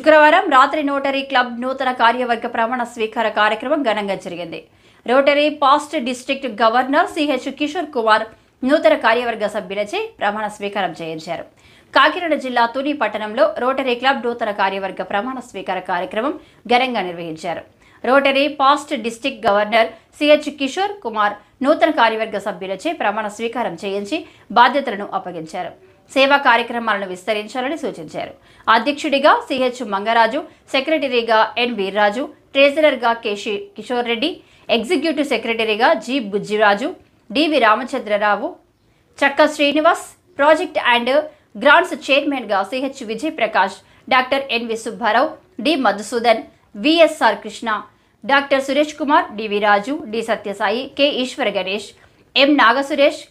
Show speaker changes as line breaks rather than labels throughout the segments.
శుక్రవారం రాత్రి rotary club నూతన కార్యవర్గ ప్రమాణ స్వీకార కార్యక్రమం ఘనంగా జరిగింది. Rotary past district governor CH Kishore Kumar నూతన కార్యవర్గ సభ్యులచే ప్రమాణ స్వీకారం చేయించారు. కాకినాడ జిల్లా తుని పట్టణంలో రోటరీ క్లబ్ నూతన కార్యవర్గ ప్రమాణ స్వీకార కార్యక్రమం ఘనంగా నిర్వహించారు. Rotary past district governor CH Kishore Kumar నూతన కార్యవర్గ సభ్యులచే ప్రమాణ స్వీకారం చేయించి బాధ్యతలను అప్పగించారు. సేవా కార్యక్రమాలను విస్తరించాలని సూచించారు. అధ్యక్షుడిగా సిహెచ్ మంగరాజు, సెక్రటరీగా ఎన్ వీర్రాజు, ట్రెజరర్గా కిషోర్ రెడ్డి, ఎగ్జిక్యూటివ్ సెక్రటరీగా G Bujjiraju, DV Ramachandra Rao, Chakka Srinivas, project and grants చైర్మన్గా CH Vijay Prakash, doctor NV Subba Rao, D Madhusudan, VSR Krishna, doctor Suresh Kumar, DV Raju, D Satya Sai, K Eswara Ganesh, M Nagasuresh,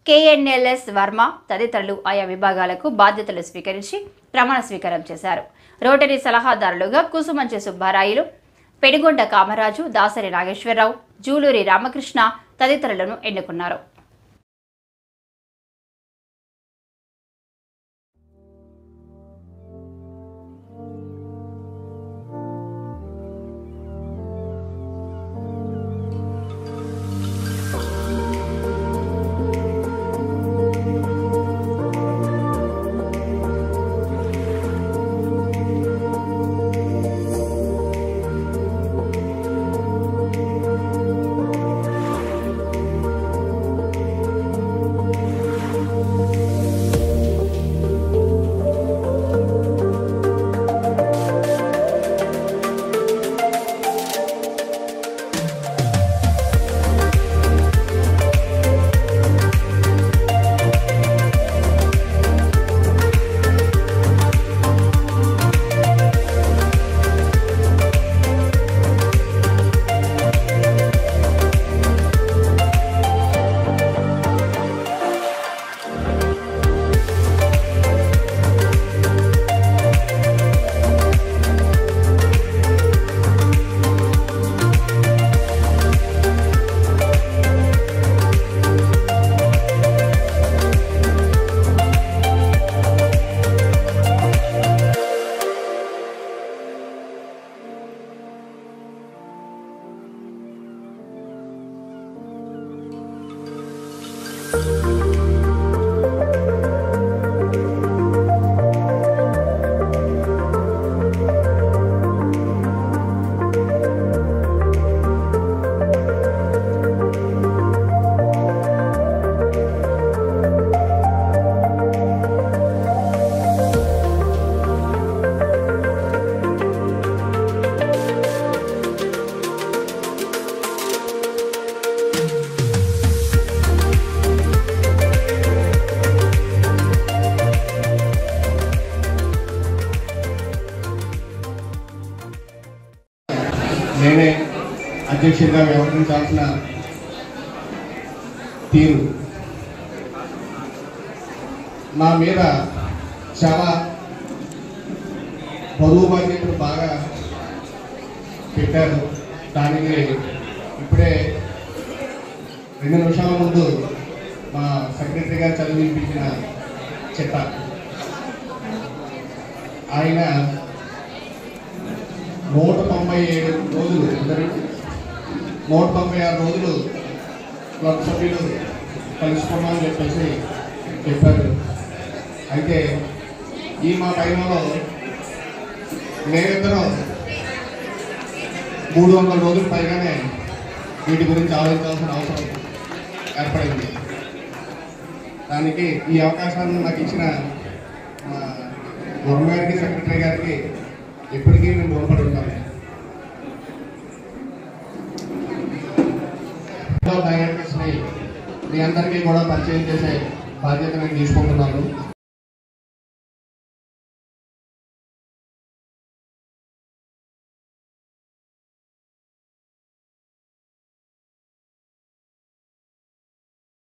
KNLS Varma తదితరులు ఆయా విభాగాలకు బాధ్యతలు స్వీకరించి ప్రమాణ స్వీకారం చేశారు. రోటరీ సలహాదారులుగా కుసుమంచి సుబ్బారాయులు, పెనుగొండ కామరాజు, దాసరి నాగేశ్వరరావు, జూలూరి రామకృష్ణ తదితరులను ఎన్నుకున్నారు.
నేనే అధ్యక్షుడిగా వ్యవహరించాల్సిన తీరు నా మీద చాలా బరువు బాధ్యతలు బాగా పెట్టారు. దానికి ఇప్పుడే 2 నిమిషాల ముందు మా సెక్రటరీ గారు చదివించిన చిట్ట ఆయన 197 రోజులు 196 రోజులు క్లబ్ సభ్యులు కలుసుకున్నామని చెప్పేసి చెప్పారు. అయితే ఈ మా టైంలో మేమిద్దరం 300 రోజులు పైగానే వీటి గురించి ఆలోచించాల్సిన అవసరం ఏర్పడింది. దానికి ఈ అవకాశాన్ని నాకు ఇచ్చిన వర్మ గారికి, సెక్రటరీ గారికి ఎప్పటికీ నేను రుణపడి ఉంటాను. డైరెక్టర్స్ని మీ అందరికీ కూడా పరిచయం చేసే బాధ్యత నేను తీసుకుంటున్నాను.